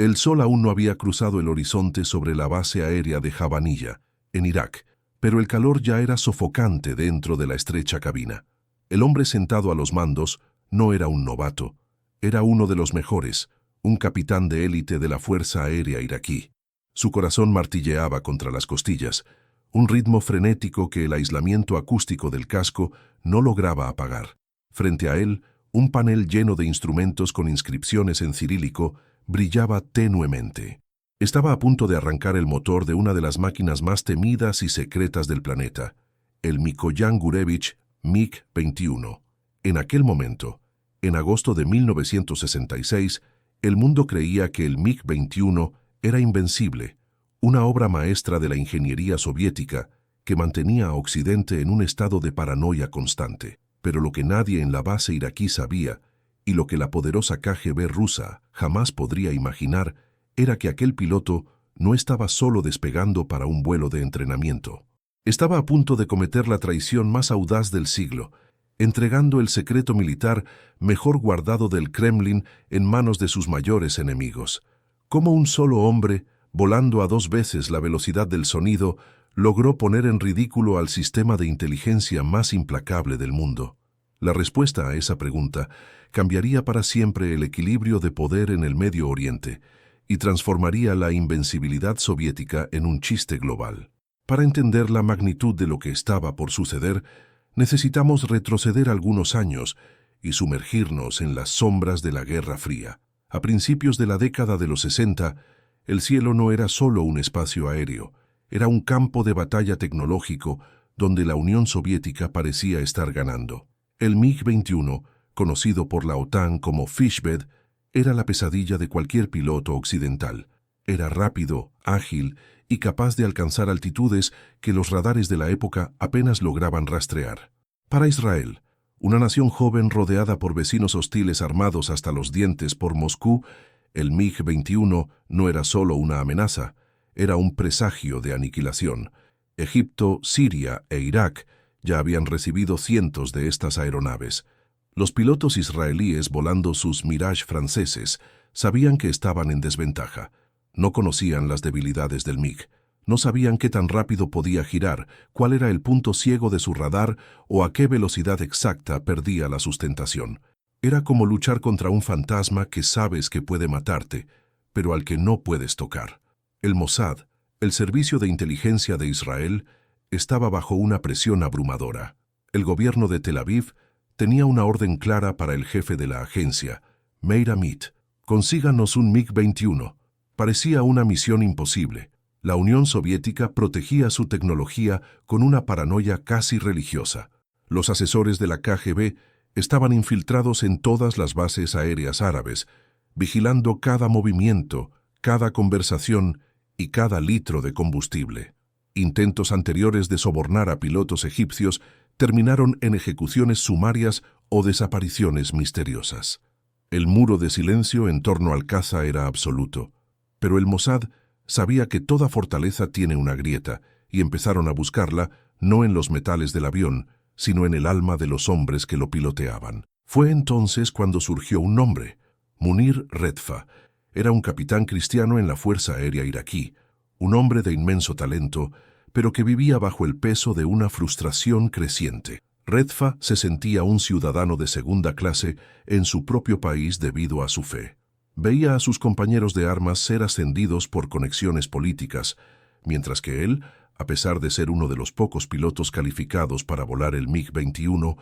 El sol aún no había cruzado el horizonte sobre la base aérea de Jabanilla, en Irak, pero el calor ya era sofocante dentro de la estrecha cabina. El hombre sentado a los mandos no era un novato, era uno de los mejores, un capitán de élite de la Fuerza Aérea iraquí. Su corazón martilleaba contra las costillas, un ritmo frenético que el aislamiento acústico del casco no lograba apagar. Frente a él, un panel lleno de instrumentos con inscripciones en cirílico brillaba tenuemente. Estaba a punto de arrancar el motor de una de las máquinas más temidas y secretas del planeta, el Mikoyan Gurevich MiG-21. En aquel momento, en agosto de 1966, el mundo creía que el MiG-21 era invencible, una obra maestra de la ingeniería soviética que mantenía a Occidente en un estado de paranoia constante. Pero lo que nadie en la base iraquí sabía, y lo que la poderosa KGB rusa jamás podría imaginar, era que aquel piloto no estaba solo despegando para un vuelo de entrenamiento. Estaba a punto de cometer la traición más audaz del siglo, entregando el secreto militar mejor guardado del Kremlin en manos de sus mayores enemigos. Cómo un solo hombre, volando a 2 veces la velocidad del sonido, logró poner en ridículo al sistema de inteligencia más implacable del mundo. La respuesta a esa pregunta cambiaría para siempre el equilibrio de poder en el Medio Oriente y transformaría la invencibilidad soviética en un chiste global. Para entender la magnitud de lo que estaba por suceder, necesitamos retroceder algunos años y sumergirnos en las sombras de la Guerra Fría. A principios de la década de los 60, el cielo no era solo un espacio aéreo, era un campo de batalla tecnológico donde la Unión Soviética parecía estar ganando. El MiG-21, conocido por la OTAN como Fishbed, era la pesadilla de cualquier piloto occidental. Era rápido, ágil y capaz de alcanzar altitudes que los radares de la época apenas lograban rastrear. Para Israel, una nación joven rodeada por vecinos hostiles armados hasta los dientes por Moscú, el MiG-21 no era solo una amenaza, era un presagio de aniquilación. Egipto, Siria e Irak ya habían recibido cientos de estas aeronaves. Los pilotos israelíes volando sus Mirage franceses sabían que estaban en desventaja. No conocían las debilidades del MiG. No sabían qué tan rápido podía girar, cuál era el punto ciego de su radar o a qué velocidad exacta perdía la sustentación. Era como luchar contra un fantasma que sabes que puede matarte, pero al que no puedes tocar. El Mossad, el servicio de inteligencia de Israel, estaba bajo una presión abrumadora. El gobierno de Tel Aviv tenía una orden clara para el jefe de la agencia, Meir Amit: consíganos un MiG-21. Parecía una misión imposible. La Unión Soviética protegía su tecnología con una paranoia casi religiosa. Los asesores de la KGB estaban infiltrados en todas las bases aéreas árabes, vigilando cada movimiento, cada conversación y cada litro de combustible. Intentos anteriores de sobornar a pilotos egipcios terminaron en ejecuciones sumarias o desapariciones misteriosas. El muro de silencio en torno al caza era absoluto, pero el Mossad sabía que toda fortaleza tiene una grieta y empezaron a buscarla no en los metales del avión, sino en el alma de los hombres que lo piloteaban. Fue entonces cuando surgió un nombre: Munir Redfa. Era un capitán cristiano en la Fuerza Aérea iraquí, un hombre de inmenso talento, pero que vivía bajo el peso de una frustración creciente. Redfa se sentía un ciudadano de segunda clase en su propio país debido a su fe. Veía a sus compañeros de armas ser ascendidos por conexiones políticas, mientras que él, a pesar de ser uno de los pocos pilotos calificados para volar el MiG-21,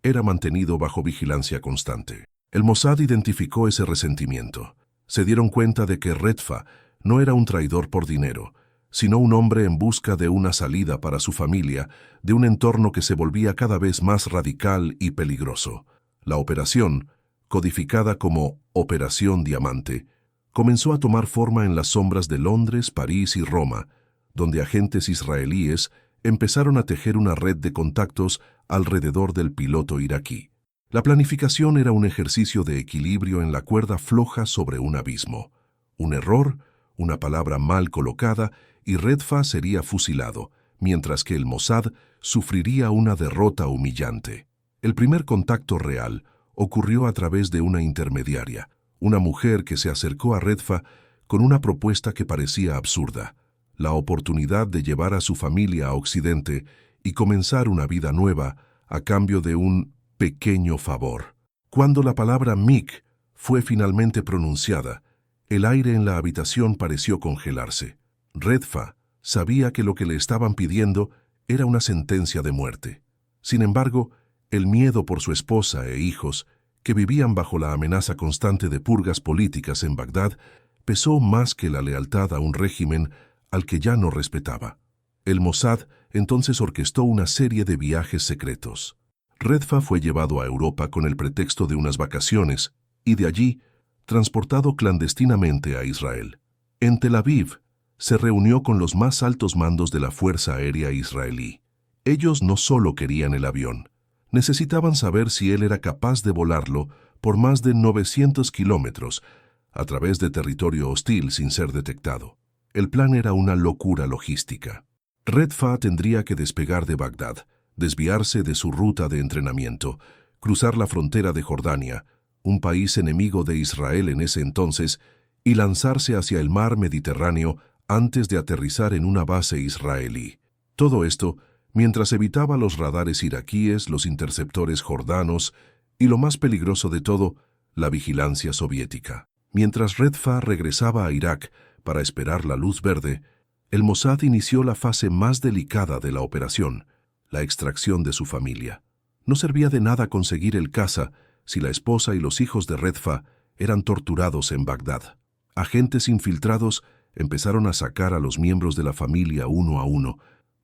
era mantenido bajo vigilancia constante. El Mossad identificó ese resentimiento. Se dieron cuenta de que Redfa no era un traidor por dinero, sino un hombre en busca de una salida para su familia, de un entorno que se volvía cada vez más radical y peligroso. La operación, codificada como Operación Diamante, comenzó a tomar forma en las sombras de Londres, París y Roma, donde agentes israelíes empezaron a tejer una red de contactos alrededor del piloto iraquí. La planificación era un ejercicio de equilibrio en la cuerda floja sobre un abismo. Un error, una palabra mal colocada, y Redfa sería fusilado, mientras que el Mossad sufriría una derrota humillante. El primer contacto real ocurrió a través de una intermediaria, una mujer que se acercó a Redfa con una propuesta que parecía absurda: la oportunidad de llevar a su familia a Occidente y comenzar una vida nueva a cambio de un pequeño favor. Cuando la palabra MiG fue finalmente pronunciada, el aire en la habitación pareció congelarse. Redfa sabía que lo que le estaban pidiendo era una sentencia de muerte. Sin embargo, el miedo por su esposa e hijos, que vivían bajo la amenaza constante de purgas políticas en Bagdad, pesó más que la lealtad a un régimen al que ya no respetaba. El Mossad entonces orquestó una serie de viajes secretos. Redfa fue llevado a Europa con el pretexto de unas vacaciones y de allí transportado clandestinamente a Israel. En Tel Aviv se reunió con los más altos mandos de la Fuerza Aérea Israelí. Ellos no solo querían el avión, necesitaban saber si él era capaz de volarlo por más de 900 kilómetros a través de territorio hostil sin ser detectado. El plan era una locura logística. Redfa tendría que despegar de Bagdad, desviarse de su ruta de entrenamiento, cruzar la frontera de Jordania, un país enemigo de Israel en ese entonces, y lanzarse hacia el mar Mediterráneo antes de aterrizar en una base israelí. Todo esto mientras evitaba los radares iraquíes, los interceptores jordanos y, lo más peligroso de todo, la vigilancia soviética. Mientras Redfa regresaba a Irak para esperar la luz verde, el Mossad inició la fase más delicada de la operación, la extracción de su familia. No servía de nada conseguir el caza si la esposa y los hijos de Redfa eran torturados en Bagdad. Agentes infiltrados empezaron a sacar a los miembros de la familia uno a uno,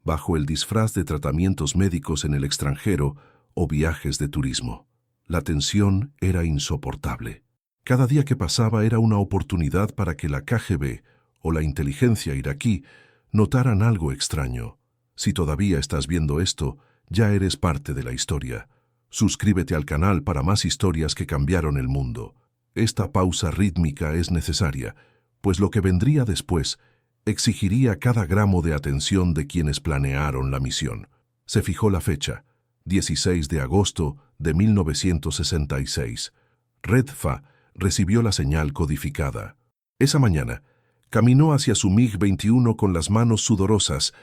bajo el disfraz de tratamientos médicos en el extranjero o viajes de turismo. La tensión era insoportable. Cada día que pasaba era una oportunidad para que la KGB o la inteligencia iraquí notaran algo extraño. Si todavía estás viendo esto, ya eres parte de la historia. Suscríbete al canal para más historias que cambiaron el mundo. Esta pausa rítmica es necesaria, pues lo que vendría después exigiría cada gramo de atención de quienes planearon la misión. Se fijó la fecha, 16 de agosto de 1966. Redfa recibió la señal codificada. Esa mañana, caminó hacia su MiG-21 con las manos sudorosas,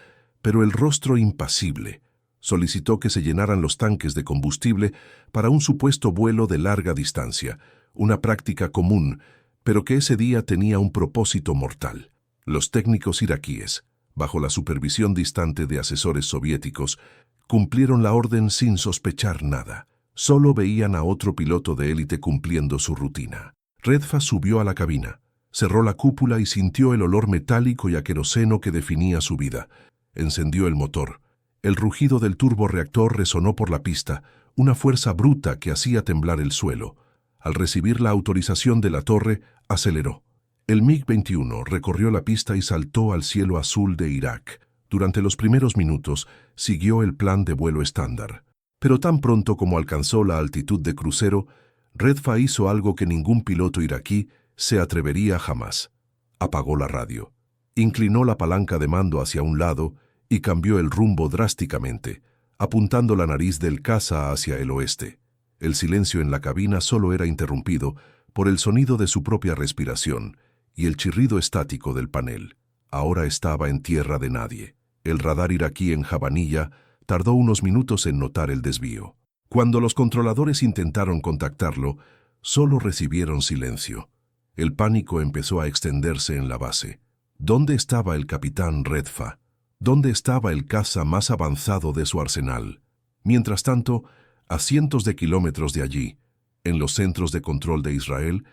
pero el rostro impasible. Solicitó que se llenaran los tanques de combustible para un supuesto vuelo de larga distancia, una práctica común, pero que ese día tenía un propósito mortal. Los técnicos iraquíes, bajo la supervisión distante de asesores soviéticos, cumplieron la orden sin sospechar nada. Solo veían a otro piloto de élite cumpliendo su rutina. Redfa subió a la cabina, cerró la cúpula y sintió el olor metálico y a queroseno que definía su vida. Encendió el motor. El rugido del turborreactor resonó por la pista, una fuerza bruta que hacía temblar el suelo. Al recibir la autorización de la torre, aceleró. El MiG-21 recorrió la pista y saltó al cielo azul de Irak. Durante los primeros minutos, siguió el plan de vuelo estándar. Pero tan pronto como alcanzó la altitud de crucero, Redfa hizo algo que ningún piloto iraquí se atrevería jamás. Apagó la radio. Inclinó la palanca de mando hacia un lado y cambió el rumbo drásticamente, apuntando la nariz del caza hacia el oeste. El silencio en la cabina solo era interrumpido por el sonido de su propia respiración y el chirrido estático del panel. Ahora estaba en tierra de nadie. El radar iraquí en Jabanilla tardó unos minutos en notar el desvío. Cuando los controladores intentaron contactarlo, solo recibieron silencio. El pánico empezó a extenderse en la base. ¿Dónde estaba el capitán Redfa? ¿Dónde estaba el caza más avanzado de su arsenal? Mientras tanto, a cientos de kilómetros de allí, en los centros de control de Israel,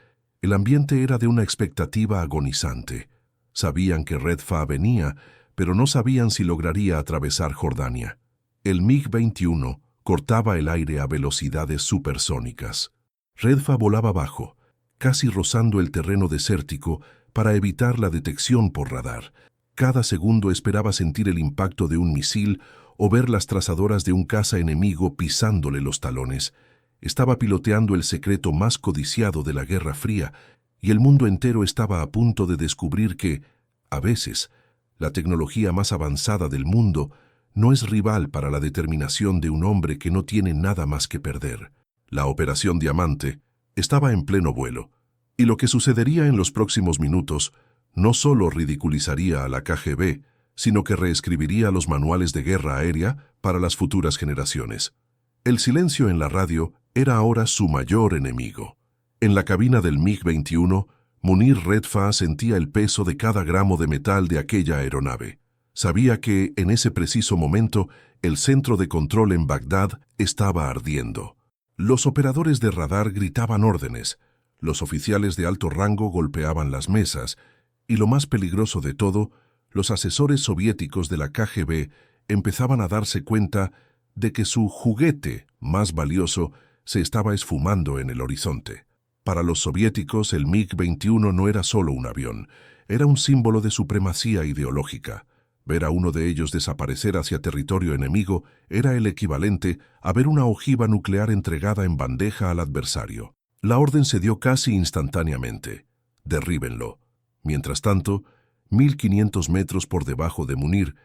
el ambiente era de una expectativa agonizante. Sabían que Redfa venía, pero no sabían si lograría atravesar Jordania. El MiG-21 cortaba el aire a velocidades supersónicas. Redfa volaba bajo, casi rozando el terreno desértico para evitar la detección por radar. Cada segundo esperaba sentir el impacto de un misil o ver las trazadoras de un caza enemigo pisándole los talones. Estaba piloteando el secreto más codiciado de la Guerra Fría, y el mundo entero estaba a punto de descubrir que, a veces, la tecnología más avanzada del mundo no es rival para la determinación de un hombre que no tiene nada más que perder. La Operación Diamante estaba en pleno vuelo, y lo que sucedería en los próximos minutos no solo ridiculizaría a la KGB, sino que reescribiría los manuales de guerra aérea para las futuras generaciones. El silencio en la radio era ahora su mayor enemigo. En la cabina del MiG-21, Munir Redfa sentía el peso de cada gramo de metal de aquella aeronave. Sabía que, en ese preciso momento, el centro de control en Bagdad estaba ardiendo. Los operadores de radar gritaban órdenes, los oficiales de alto rango golpeaban las mesas, y lo más peligroso de todo, los asesores soviéticos de la KGB empezaban a darse cuenta de que su juguete más valioso se estaba esfumando en el horizonte. Para los soviéticos, el MiG-21 no era solo un avión, era un símbolo de supremacía ideológica. Ver a uno de ellos desaparecer hacia territorio enemigo era el equivalente a ver una ojiva nuclear entregada en bandeja al adversario. La orden se dio casi instantáneamente. Derríbenlo. Mientras tanto, 1500 metros por debajo de Munir,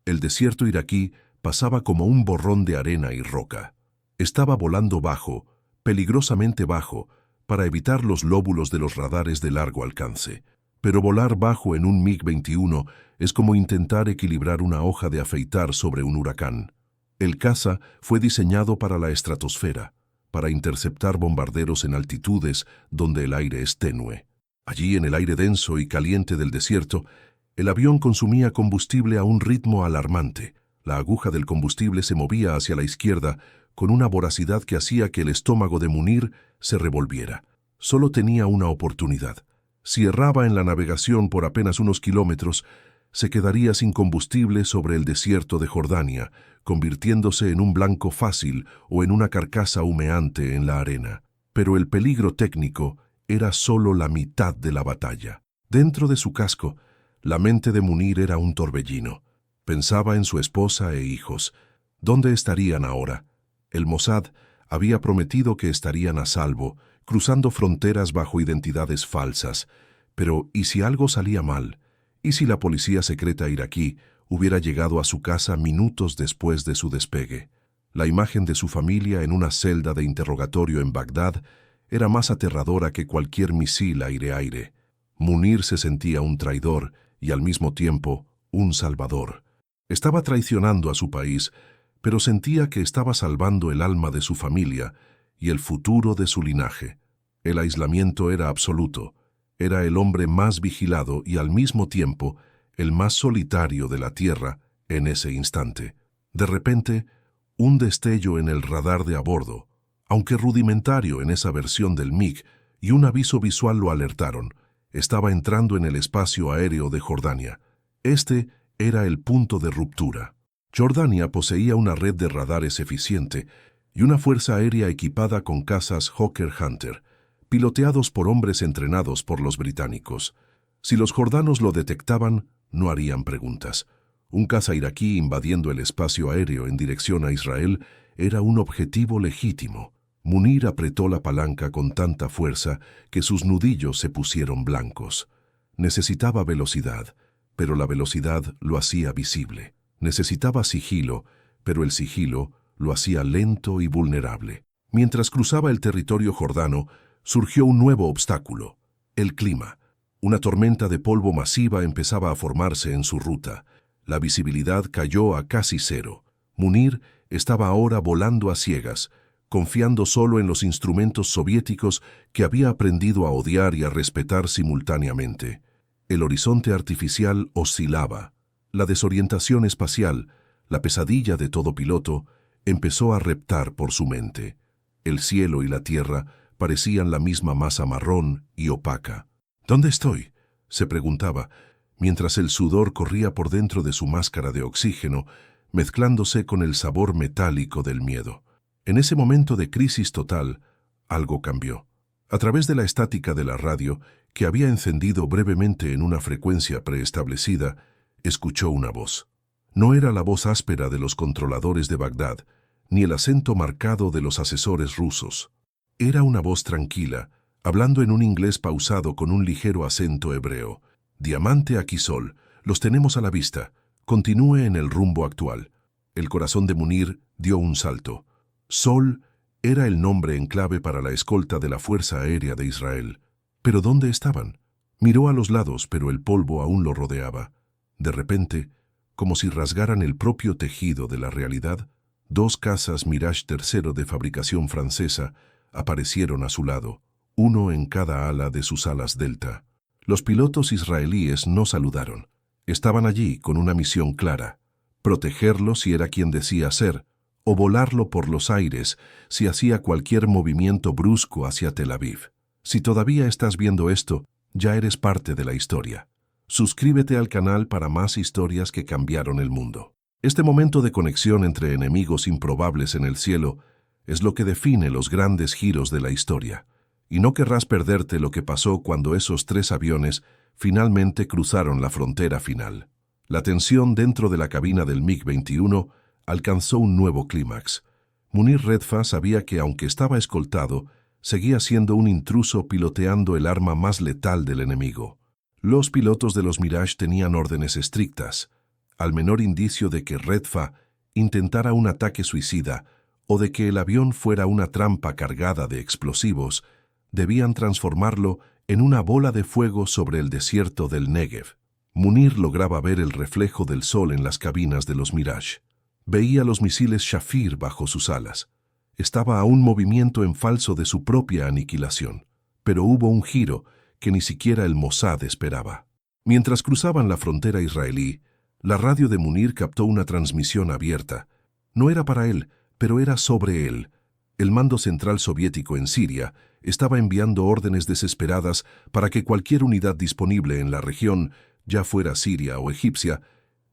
el desierto iraquí pasaba como un borrón de arena y roca. Estaba volando bajo, peligrosamente bajo, para evitar los lóbulos de los radares de largo alcance. Pero volar bajo en un MiG-21 es como intentar equilibrar una hoja de afeitar sobre un huracán. El caza fue diseñado para la estratosfera, para interceptar bombarderos en altitudes donde el aire es tenue. Allí, en el aire denso y caliente del desierto, el avión consumía combustible a un ritmo alarmante. La aguja del combustible se movía hacia la izquierda con una voracidad que hacía que el estómago de Munir se revolviera. Solo tenía una oportunidad. Si erraba en la navegación por apenas unos kilómetros, se quedaría sin combustible sobre el desierto de Jordania, convirtiéndose en un blanco fácil o en una carcasa humeante en la arena. Pero el peligro técnico era solo la mitad de la batalla. Dentro de su casco, la mente de Munir era un torbellino. Pensaba en su esposa e hijos. ¿Dónde estarían ahora? El Mossad había prometido que estarían a salvo, cruzando fronteras bajo identidades falsas. Pero, ¿y si algo salía mal? ¿Y si la policía secreta iraquí hubiera llegado a su casa minutos después de su despegue? La imagen de su familia en una celda de interrogatorio en Bagdad era más aterradora que cualquier misil aire-aire. Munir se sentía un traidor y al mismo tiempo un salvador. Estaba traicionando a su país, pero sentía que estaba salvando el alma de su familia y el futuro de su linaje. El aislamiento era absoluto. Era el hombre más vigilado y al mismo tiempo el más solitario de la tierra en ese instante. De repente, un destello en el radar de a bordo, aunque rudimentario en esa versión del MiG, y un aviso visual lo alertaron. Estaba entrando en el espacio aéreo de Jordania. Este era el punto de ruptura. Jordania poseía una red de radares eficiente y una fuerza aérea equipada con cazas Hawker Hunter, piloteados por hombres entrenados por los británicos. Si los jordanos lo detectaban, no harían preguntas. Un caza iraquí invadiendo el espacio aéreo en dirección a Israel era un objetivo legítimo. Munir apretó la palanca con tanta fuerza que sus nudillos se pusieron blancos. Necesitaba velocidad, pero la velocidad lo hacía visible. Necesitaba sigilo, pero el sigilo lo hacía lento y vulnerable. Mientras cruzaba el territorio jordano, surgió un nuevo obstáculo: el clima. Una tormenta de polvo masiva empezaba a formarse en su ruta. La visibilidad cayó a casi cero. Munir estaba ahora volando a ciegas, confiando solo en los instrumentos soviéticos que había aprendido a odiar y a respetar simultáneamente. El horizonte artificial oscilaba. La desorientación espacial, la pesadilla de todo piloto, empezó a reptar por su mente. El cielo y la tierra parecían la misma masa marrón y opaca. ¿Dónde estoy?, se preguntaba, mientras el sudor corría por dentro de su máscara de oxígeno, mezclándose con el sabor metálico del miedo. En ese momento de crisis total, algo cambió. A través de la estática de la radio, que había encendido brevemente en una frecuencia preestablecida, escuchó una voz. No era la voz áspera de los controladores de Bagdad, ni el acento marcado de los asesores rusos. Era una voz tranquila, hablando en un inglés pausado con un ligero acento hebreo. «Diamante Aquisol, los tenemos a la vista. Continúe en el rumbo actual». El corazón de Munir dio un salto. Sol era el nombre en clave para la escolta de la Fuerza Aérea de Israel. ¿Pero dónde estaban? Miró a los lados, pero el polvo aún lo rodeaba. De repente, como si rasgaran el propio tejido de la realidad, dos cazas Mirage III de fabricación francesa aparecieron a su lado, uno en cada ala de sus alas delta. Los pilotos israelíes no saludaron. Estaban allí con una misión clara: protegerlo si era quien decía ser, o volarlo por los aires si hacía cualquier movimiento brusco hacia Tel Aviv. Si todavía estás viendo esto, ya eres parte de la historia. Suscríbete al canal para más historias que cambiaron el mundo. Este momento de conexión entre enemigos improbables en el cielo es lo que define los grandes giros de la historia. Y no querrás perderte lo que pasó cuando esos tres aviones finalmente cruzaron la frontera final. La tensión dentro de la cabina del MiG-21 alcanzó un nuevo clímax. Munir Redfa sabía que, aunque estaba escoltado, seguía siendo un intruso piloteando el arma más letal del enemigo. Los pilotos de los Mirage tenían órdenes estrictas. Al menor indicio de que Redfa intentara un ataque suicida o de que el avión fuera una trampa cargada de explosivos, debían transformarlo en una bola de fuego sobre el desierto del Negev. Munir lograba ver el reflejo del sol en las cabinas de los Mirage. Veía los misiles Shafir bajo sus alas. Estaba a un movimiento en falso de su propia aniquilación. Pero hubo un giro que ni siquiera el Mossad esperaba. Mientras cruzaban la frontera israelí, la radio de Munir captó una transmisión abierta. No era para él, pero era sobre él. El mando central soviético en Siria estaba enviando órdenes desesperadas para que cualquier unidad disponible en la región, ya fuera siria o egipcia,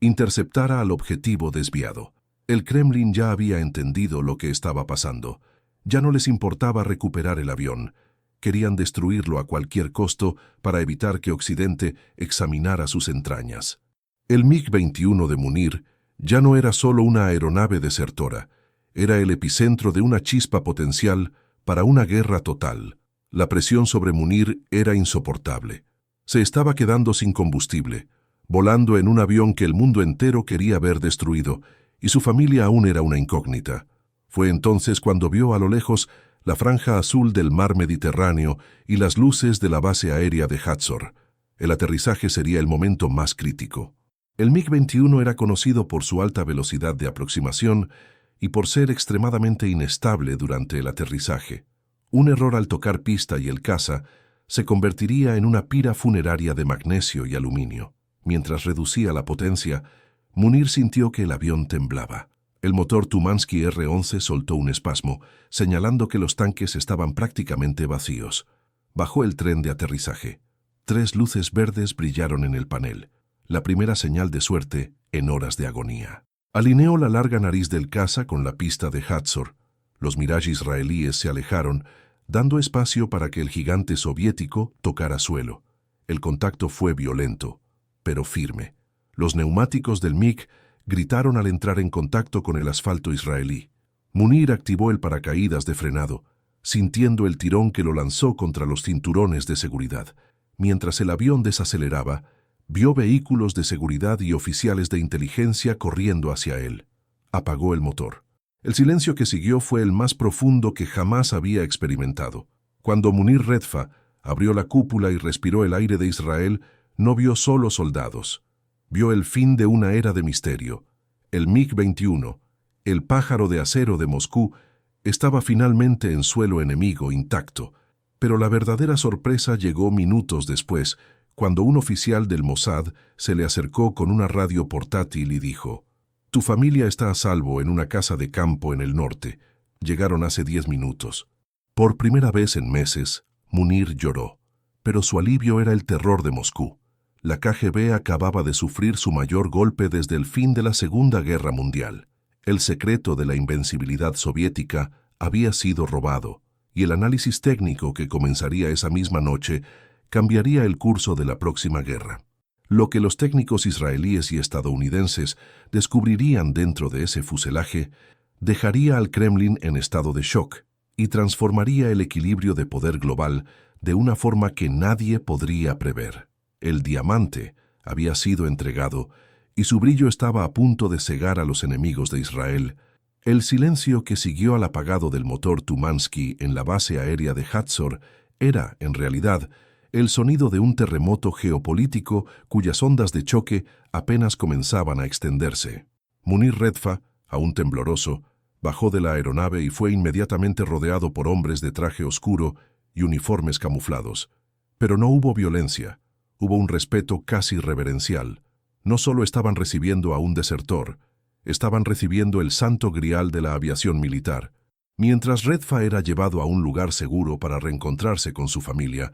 interceptara al objetivo desviado. El Kremlin ya había entendido lo que estaba pasando. Ya no les importaba recuperar el avión. Querían destruirlo a cualquier costo para evitar que Occidente examinara sus entrañas. El MiG-21 de Munir ya no era solo una aeronave desertora. Era el epicentro de una chispa potencial para una guerra total. La presión sobre Munir era insoportable. Se estaba quedando sin combustible, volando en un avión que el mundo entero quería ver destruido, y su familia aún era una incógnita. Fue entonces cuando vio a lo lejos la franja azul del mar Mediterráneo y las luces de la base aérea de Hatzor. El aterrizaje sería el momento más crítico. El MiG-21 era conocido por su alta velocidad de aproximación y por ser extremadamente inestable durante el aterrizaje. Un error al tocar pista y el caza se convertiría en una pira funeraria de magnesio y aluminio. Mientras reducía la potencia, Munir sintió que el avión temblaba. El motor Tumansky R-11 soltó un espasmo, señalando que los tanques estaban prácticamente vacíos. Bajó el tren de aterrizaje. 3 luces verdes brillaron en el panel, la primera señal de suerte en horas de agonía. Alineó la larga nariz del caza con la pista de Hatzor. Los Mirage israelíes se alejaron, dando espacio para que el gigante soviético tocara suelo. El contacto fue violento, pero firme. Los neumáticos del MiG gritaron al entrar en contacto con el asfalto israelí. Munir activó el paracaídas de frenado, sintiendo el tirón que lo lanzó contra los cinturones de seguridad. Mientras el avión desaceleraba, vio vehículos de seguridad y oficiales de inteligencia corriendo hacia él. Apagó el motor. El silencio que siguió fue el más profundo que jamás había experimentado. Cuando Munir Redfa abrió la cúpula y respiró el aire de Israel, no vio solo soldados. Vio el fin de una era de misterio. El MiG-21, el pájaro de acero de Moscú, estaba finalmente en suelo enemigo intacto. Pero la verdadera sorpresa llegó minutos después, cuando un oficial del Mossad se le acercó con una radio portátil y dijo: «Tu familia está a salvo en una casa de campo en el norte. Llegaron hace 10 minutos». Por primera vez en meses, Munir lloró. Pero su alivio era el terror de Moscú. La KGB acababa de sufrir su mayor golpe desde el fin de la Segunda Guerra Mundial. El secreto de la invencibilidad soviética había sido robado, y el análisis técnico que comenzaría esa misma noche cambiaría el curso de la próxima guerra. Lo que los técnicos israelíes y estadounidenses descubrirían dentro de ese fuselaje dejaría al Kremlin en estado de shock y transformaría el equilibrio de poder global de una forma que nadie podría prever. El diamante había sido entregado y su brillo estaba a punto de cegar a los enemigos de Israel. El silencio que siguió al apagado del motor Tumansky en la base aérea de Hatzor era, en realidad, el sonido de un terremoto geopolítico cuyas ondas de choque apenas comenzaban a extenderse. Munir Redfa, aún tembloroso, bajó de la aeronave y fue inmediatamente rodeado por hombres de traje oscuro y uniformes camuflados. Pero no hubo violencia, hubo un respeto casi reverencial. No solo estaban recibiendo a un desertor, estaban recibiendo el santo grial de la aviación militar. Mientras Redfa era llevado a un lugar seguro para reencontrarse con su familia,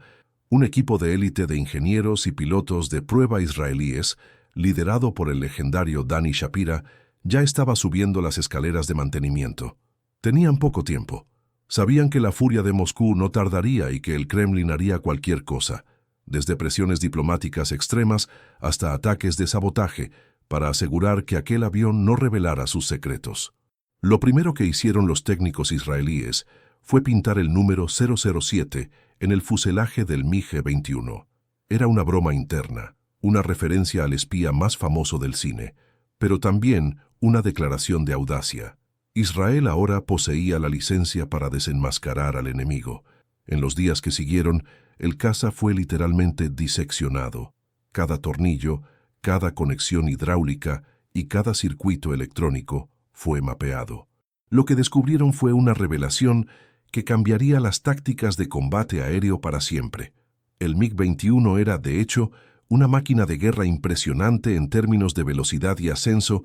un equipo de élite de ingenieros y pilotos de prueba israelíes, liderado por el legendario Dani Shapira, ya estaba subiendo las escaleras de mantenimiento. Tenían poco tiempo. Sabían que la furia de Moscú no tardaría y que el Kremlin haría cualquier cosa, desde presiones diplomáticas extremas hasta ataques de sabotaje, para asegurar que aquel avión no revelara sus secretos. Lo primero que hicieron los técnicos israelíes fue pintar el número 007 en el fuselaje del MiG-21. Era una broma interna, una referencia al espía más famoso del cine, pero también una declaración de audacia. Israel ahora poseía la licencia para desenmascarar al enemigo. En los días que siguieron, el caza fue literalmente diseccionado. Cada tornillo, cada conexión hidráulica y cada circuito electrónico fue mapeado. Lo que descubrieron fue una revelación que cambiaría las tácticas de combate aéreo para siempre. El MiG-21 era, de hecho, una máquina de guerra impresionante en términos de velocidad y ascenso,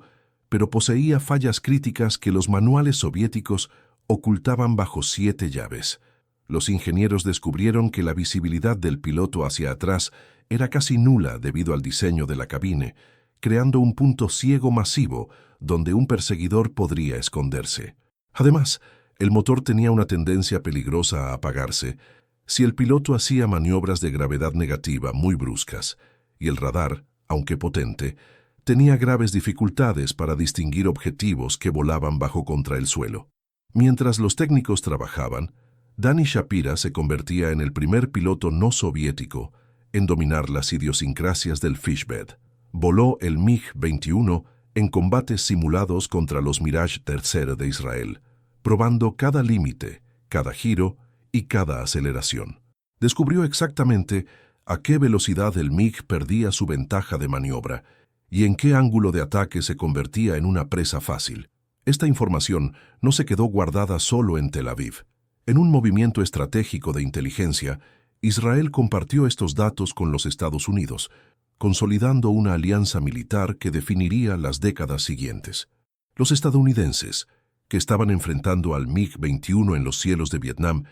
pero poseía fallas críticas que los manuales soviéticos ocultaban bajo 7 llaves. Los ingenieros descubrieron que la visibilidad del piloto hacia atrás era casi nula debido al diseño de la cabina, creando un punto ciego masivo donde un perseguidor podría esconderse. Además, el motor tenía una tendencia peligrosa a apagarse si el piloto hacía maniobras de gravedad negativa muy bruscas, y el radar, aunque potente, tenía graves dificultades para distinguir objetivos que volaban bajo contra el suelo. Mientras los técnicos trabajaban, Dani Shapira se convertía en el primer piloto no soviético en dominar las idiosincrasias del fishbed. Voló el MiG-21 en combates simulados contra los Mirage III de Israel, probando cada límite, cada giro y cada aceleración. Descubrió exactamente a qué velocidad el MiG perdía su ventaja de maniobra y en qué ángulo de ataque se convertía en una presa fácil. Esta información no se quedó guardada solo en Tel Aviv. En un movimiento estratégico de inteligencia, Israel compartió estos datos con los Estados Unidos, consolidando una alianza militar que definiría las décadas siguientes. Los estadounidenses, que estaban enfrentando al MiG-21 en los cielos de Vietnam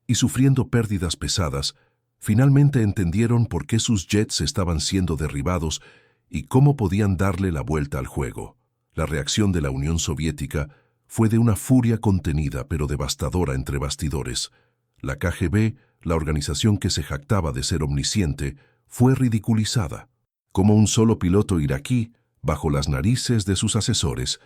y sufriendo pérdidas pesadas, finalmente entendieron por qué sus jets estaban siendo derribados y cómo podían darle la vuelta al juego. La reacción de la Unión Soviética fue de una furia contenida pero devastadora entre bastidores. La KGB, la organización que se jactaba de ser omnisciente, fue ridiculizada. Como un solo piloto iraquí, bajo las narices de sus asesores,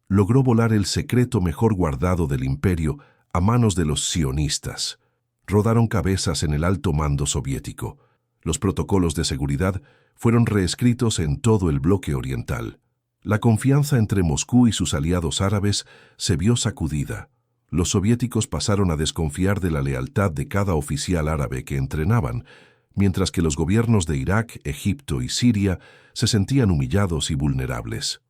logró volar el secreto mejor guardado del imperio a manos de los sionistas. Rodaron cabezas en el alto mando soviético. Los protocolos de seguridad fueron reescritos en todo el bloque oriental. La confianza entre Moscú y sus aliados árabes se vio sacudida. Los soviéticos pasaron a desconfiar de la lealtad de cada oficial árabe que entrenaban, mientras que los gobiernos de Irak, Egipto y Siria se sentían humillados y vulnerables.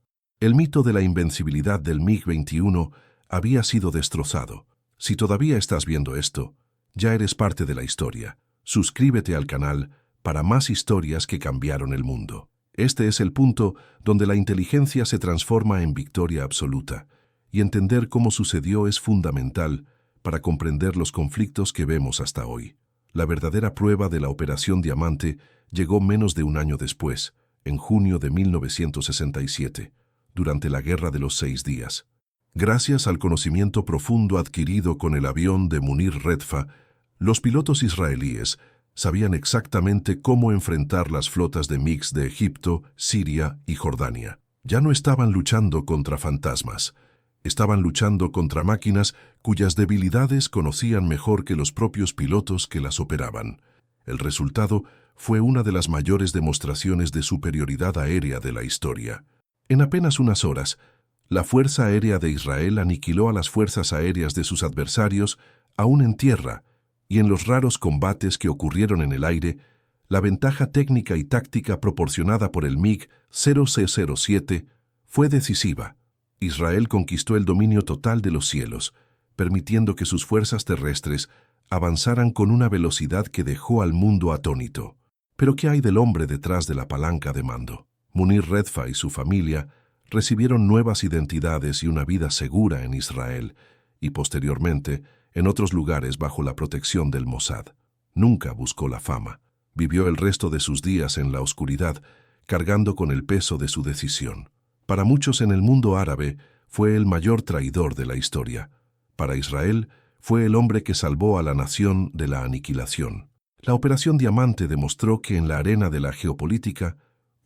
El mito de la invencibilidad del MiG-21 había sido destrozado. Si todavía estás viendo esto, ya eres parte de la historia. Suscríbete al canal para más historias que cambiaron el mundo. Este es el punto donde la inteligencia se transforma en victoria absoluta, y entender cómo sucedió es fundamental para comprender los conflictos que vemos hasta hoy. La verdadera prueba de la Operación Diamante llegó menos de un año después, en junio de 1967, durante la Guerra de los 6 días. Gracias al conocimiento profundo adquirido con el avión de Munir Redfa, los pilotos israelíes sabían exactamente cómo enfrentar las flotas de MiGs de Egipto, Siria y Jordania. Ya no estaban luchando contra fantasmas, estaban luchando contra máquinas cuyas debilidades conocían mejor que los propios pilotos que las operaban. El resultado fue una de las mayores demostraciones de superioridad aérea de la historia. En apenas unas horas, la Fuerza Aérea de Israel aniquiló a las fuerzas aéreas de sus adversarios, aún en tierra, y en los raros combates que ocurrieron en el aire, La ventaja técnica y táctica proporcionada por el MiG-0C-07 fue decisiva. Israel conquistó el dominio total de los cielos, permitiendo que sus fuerzas terrestres avanzaran con una velocidad que dejó al mundo atónito. Pero ¿qué hay del hombre detrás de la palanca de mando? Munir Redfa y su familia recibieron nuevas identidades y una vida segura en Israel y posteriormente en otros lugares bajo la protección del Mossad. Nunca buscó la fama. Vivió el resto de sus días en la oscuridad, cargando con el peso de su decisión. Para muchos en el mundo árabe fue el mayor traidor de la historia. Para Israel fue el hombre que salvó a la nación de la aniquilación. La Operación Diamante demostró que en la arena de la geopolítica,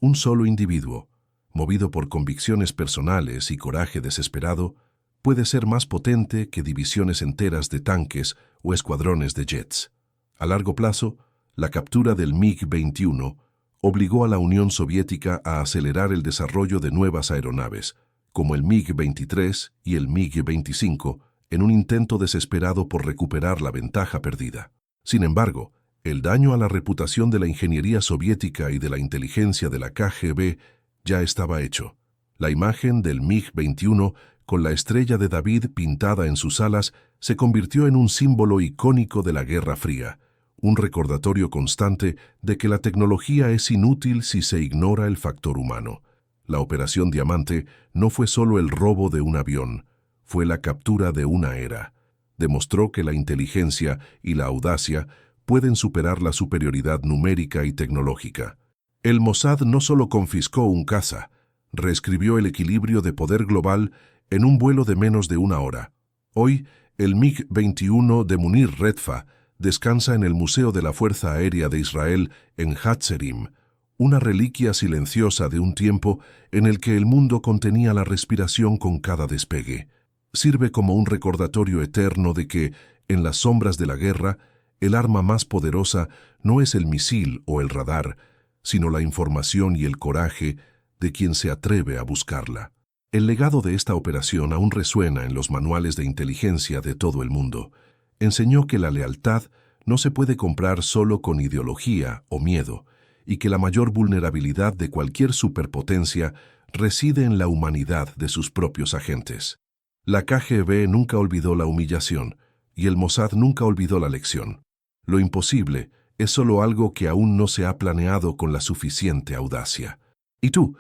un solo individuo, movido por convicciones personales y coraje desesperado, puede ser más potente que divisiones enteras de tanques o escuadrones de jets. A largo plazo, la captura del MiG-21 obligó a la Unión Soviética a acelerar el desarrollo de nuevas aeronaves, como el MiG-23 y el MiG-25, en un intento desesperado por recuperar la ventaja perdida. Sin embargo, el daño a la reputación de la ingeniería soviética y de la inteligencia de la KGB ya estaba hecho. La imagen del MiG-21 con la estrella de David pintada en sus alas se convirtió en un símbolo icónico de la Guerra Fría, un recordatorio constante de que la tecnología es inútil si se ignora el factor humano. La Operación Diamante no fue solo el robo de un avión, fue la captura de una era. Demostró que la inteligencia y la audacia pueden superar la superioridad numérica y tecnológica. El Mossad no solo confiscó un caza, reescribió el equilibrio de poder global en un vuelo de menos de una hora. Hoy, el MiG-21 de Munir Redfa descansa en el Museo de la Fuerza Aérea de Israel en Hatzerim, una reliquia silenciosa de un tiempo en el que el mundo contenía la respiración con cada despegue. Sirve como un recordatorio eterno de que, en las sombras de la guerra, el arma más poderosa no es el misil o el radar, sino la información y el coraje de quien se atreve a buscarla. El legado de esta operación aún resuena en los manuales de inteligencia de todo el mundo. Enseñó que la lealtad no se puede comprar solo con ideología o miedo, y que la mayor vulnerabilidad de cualquier superpotencia reside en la humanidad de sus propios agentes. La KGB nunca olvidó la humillación, y el Mossad nunca olvidó la lección. Lo imposible es solo algo que aún no se ha planeado con la suficiente audacia. ¿Y tú?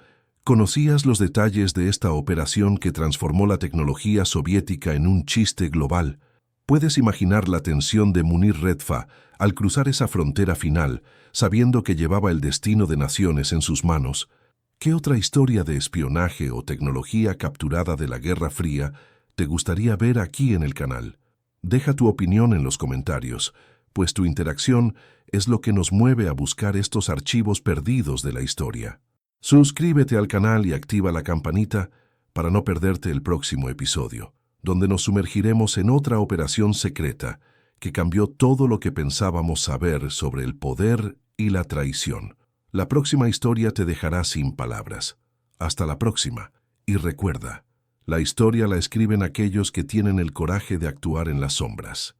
¿Conocías los detalles de esta operación que transformó la tecnología soviética en un chiste global? ¿Puedes imaginar la tensión de Munir Redfa al cruzar esa frontera final, sabiendo que llevaba el destino de naciones en sus manos? ¿Qué otra historia de espionaje o tecnología capturada de la Guerra Fría te gustaría ver aquí en el canal? Deja tu opinión en los comentarios, pues tu interacción es lo que nos mueve a buscar estos archivos perdidos de la historia. Suscríbete al canal y activa la campanita para no perderte el próximo episodio, donde nos sumergiremos en otra operación secreta que cambió todo lo que pensábamos saber sobre el poder y la traición. La próxima historia te dejará sin palabras. Hasta la próxima. Y recuerda, la historia la escriben aquellos que tienen el coraje de actuar en las sombras.